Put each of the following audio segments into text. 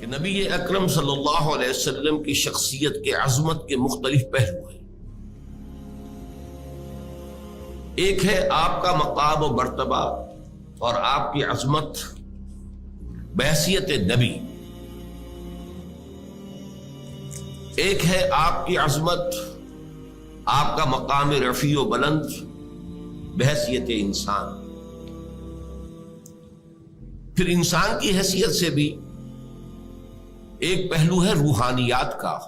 کہ نبی اکرم صلی اللہ علیہ وسلم کی شخصیت کے عظمت کے مختلف پہلو ہیں۔ ایک ہے آپ کا مقام و مرتبہ اور آپ کی عظمت بحیثیت نبی، ایک ہے آپ کی عظمت، آپ کا مقام رفیع و بلند بحیثیت انسان۔ پھر انسان کی حیثیت سے بھی ایک پہلو ہے روحانیات کا،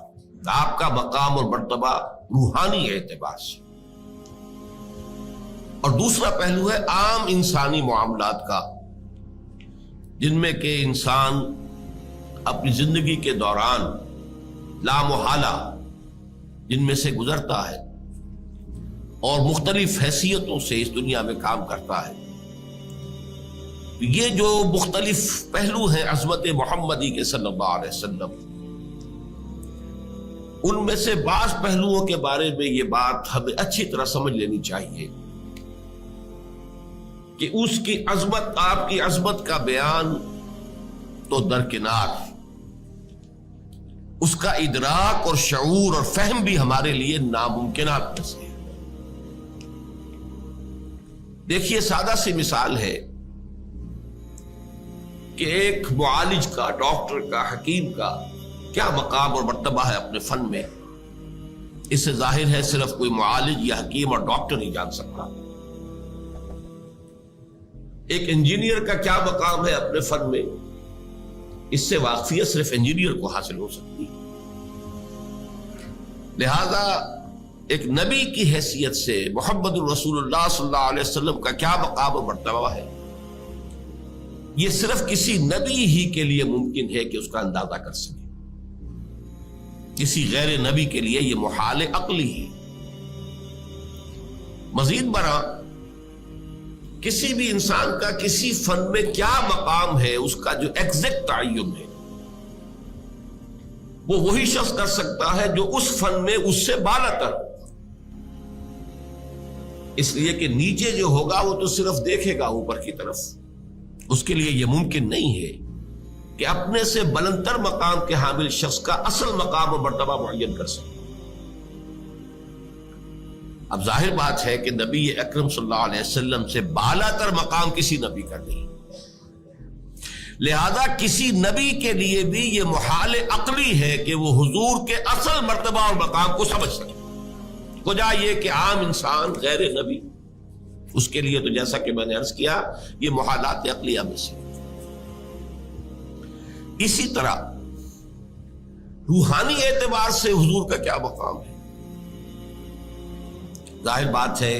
آپ کا مقام اور مرتبہ روحانی اعتبار سے، اور دوسرا پہلو ہے عام انسانی معاملات کا، جن میں کہ انسان اپنی زندگی کے دوران لامحالہ جن میں سے گزرتا ہے اور مختلف حیثیتوں سے اس دنیا میں کام کرتا ہے۔ یہ جو مختلف پہلو ہیں عظمت محمدی کے صلی اللہ علیہ وسلم، ان میں سے بعض پہلوؤں کے بارے میں یہ بات ہمیں اچھی طرح سمجھ لینی چاہیے کہ اس کی عظمت، آپ کی عظمت کا بیان تو درکنار، اس کا ادراک اور شعور اور فہم بھی ہمارے لیے ناممکنات میں سے ہے۔ دیکھیے، سادہ سی مثال ہے کہ ایک معالج کا، ڈاکٹر کا، حکیم کا کیا مقام اور مرتبہ ہے اپنے فن میں، اس سے ظاہر ہے صرف کوئی معالج یا حکیم اور ڈاکٹر ہی جان سکتا۔ ایک انجینئر کا کیا مقام ہے اپنے فن میں، اس سے واقفیت صرف انجینئر کو حاصل ہو سکتی ہے۔ لہذا ایک نبی کی حیثیت سے محمد الرسول اللہ صلی اللہ علیہ وسلم کا کیا مقام و مرتبہ ہے، یہ صرف کسی نبی ہی کے لیے ممکن ہے کہ اس کا اندازہ کر سکے، کسی غیر نبی کے لیے یہ محال عقلی ہے۔ مزید برآں کسی بھی انسان کا کسی فن میں کیا مقام ہے، اس کا جو ایگزیکٹ تعین ہے، وہ وہی شخص کر سکتا ہے جو اس فن میں اس سے بالاتر ہو۔ اس لیے کہ نیچے جو ہوگا وہ تو صرف دیکھے گا اوپر کی طرف، اس کے لیے یہ ممکن نہیں ہے کہ اپنے سے بلندتر مقام کے حامل شخص کا اصل مقام و مرتبہ معین کر سکے۔ اب ظاہر بات ہے کہ نبی اکرم صلی اللہ علیہ وسلم سے بالاتر مقام کسی نبی کا نہیں، لہذا کسی نبی کے لیے بھی یہ محال عقلی ہے کہ وہ حضور کے اصل مرتبہ اور مقام کو سمجھ سکے۔ وجہ یہ کہ عام انسان غیر نبی، اس کے لیے تو جیسا کہ میں نے عرض کیا یہ محالات عقلیہ میں سے۔ اسی طرح روحانی اعتبار سے حضور کا کیا مقام ہے، ظاہر بات ہے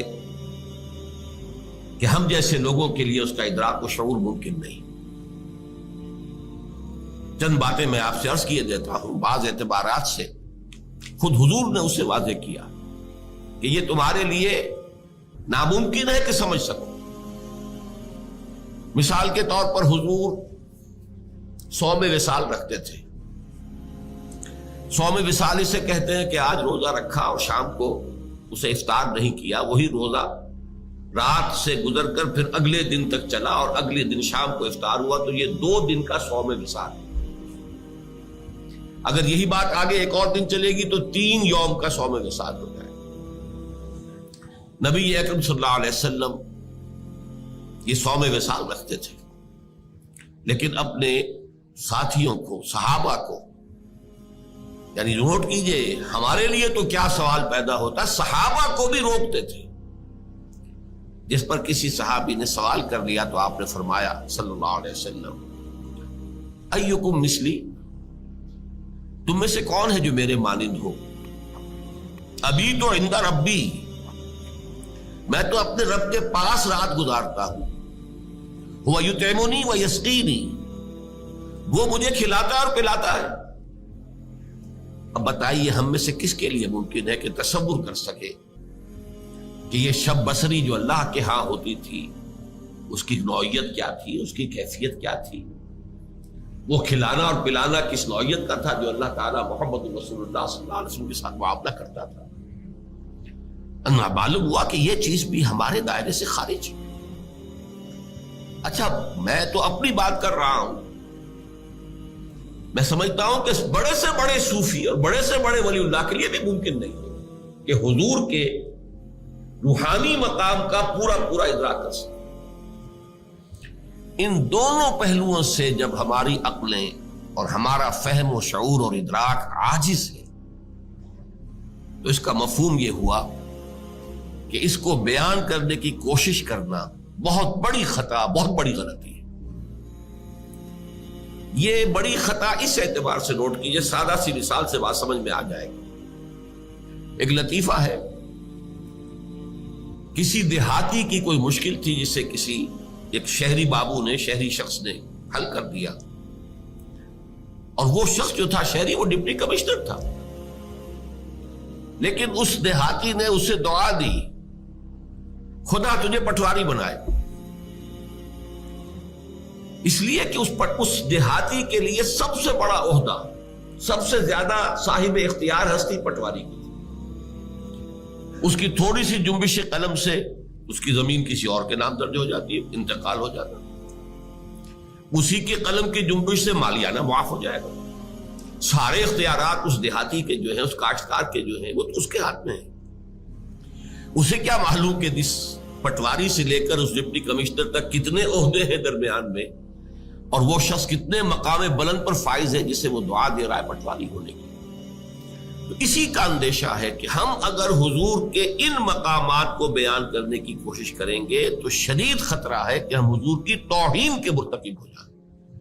کہ ہم جیسے لوگوں کے لیے اس کا ادراک و شعور ممکن نہیں۔ چند باتیں میں آپ سے عرض کیے دیتا ہوں، بعض اعتبارات سے خود حضور نے اسے واضح کیا کہ یہ تمہارے لیے ناممکن ہے کہ سمجھ سکو۔ مثال کے طور پر حضور صوم وصال رکھتے تھے۔ صوم وصال اسے کہتے ہیں کہ آج روزہ رکھا اور شام کو اسے افطار نہیں کیا، وہی روزہ رات سے گزر کر پھر اگلے دن تک چلا اور اگلے دن شام کو افطار ہوا، تو یہ 2 دن کا صوم وصال ہے۔ اگر یہی بات آگے ایک اور دن چلے گی تو 3 یوم کا صوم وصال ہو جائے۔ نبی اکرم صلی اللہ علیہ وسلم یہ صوم وصال رکھتے تھے، لیکن اپنے ساتھیوں کو، صحابہ کو، یعنی نوٹ کیجئے ہمارے لیے تو کیا سوال پیدا ہوتا ہے، صحابہ کو بھی روکتے تھے۔ جس پر کسی صحابی نے سوال کر لیا تو آپ نے فرمایا صلی اللہ علیہ وسلم، ایکم مثلی، تم میں سے کون ہے جو میرے مانند ہو؟ ابھی تو عند ربی، میں تو اپنے رب کے پاس رات گزارتا ہوں، وہ یطعمنی و یسقینی، وہ مجھے کھلاتا اور پلاتا ہے۔ اب بتائیے ہم میں سے کس کے لیے ممکن ہے کہ تصور کر سکے کہ یہ شب بصری جو اللہ کے ہاں ہوتی تھی اس کی نوعیت کیا تھی، اس کی کیفیت کیا تھی، وہ کھلانا اور پلانا کس نوعیت کا تھا جو اللہ تعالیٰ محمد رسول اللہ صلی اللہ علیہ وسلم کے ساتھ معاملہ کرتا تھا۔ معلوم ہوا کہ یہ چیز بھی ہمارے دائرے سے خارج ہے۔ اچھا، میں تو اپنی بات کر رہا ہوں، میں سمجھتا ہوں کہ بڑے سے بڑے صوفی اور بڑے سے بڑے ولی اللہ کے لیے بھی ممکن نہیں ہے کہ حضور کے روحانی مقام کا پورا پورا ادراک کر سکے۔ ان دونوں پہلوؤں سے جب ہماری عقلیں اور ہمارا فہم و شعور اور ادراک عاجز ہے تو اس کا مفہوم یہ ہوا کہ اس کو بیان کرنے کی کوشش کرنا بہت بڑی خطا، بہت بڑی غلطی ہے۔ یہ بڑی خطا اس اعتبار سے نوٹ کیجئے، سادہ سی مثال سے بات سمجھ میں آ جائے گی۔ ایک لطیفہ ہے، کسی دیہاتی کی کوئی مشکل تھی جسے کسی ایک شہری بابو نے، شہری شخص نے حل کر دیا، اور وہ شخص جو تھا شہری، وہ ڈپٹی کمشنر تھا، لیکن اس دیہاتی نے اسے دعا دی، خدا تجھے پٹواری بنائے، اس لیے کہ اس دیہاتی کے لیے سب سے بڑا عہدہ، سب سے زیادہ صاحب اختیار ہستی پٹواری کی تھی۔ اس کی تھوڑی سی جنبش قلم سے اس کی زمین کسی اور کے نام درج ہو جاتی ہے، انتقال ہو جاتا، اسی کے قلم کی جنبش سے مالیانہ معاف ہو جائے گا۔ سارے اختیارات اس دیہاتی کے جو ہیں، اس کاشتکار کے جو ہیں، وہ تو اس کے ہاتھ میں ہیں۔ اسے کیا معلوم کہ اس پٹواری سے لے کر اس ڈپٹی کمشنر تک کتنے عہدے ہیں درمیان میں، اور وہ شخص کتنے مقام بلند پر فائز ہے جسے وہ دعا دے رہا ہے پٹواری ہونے کی۔ تو اسی کا اندیشہ ہے کہ ہم اگر حضور کے ان مقامات کو بیان کرنے کی کوشش کریں گے تو شدید خطرہ ہے کہ ہم حضور کی توہین کے مرتکب ہو جائیں۔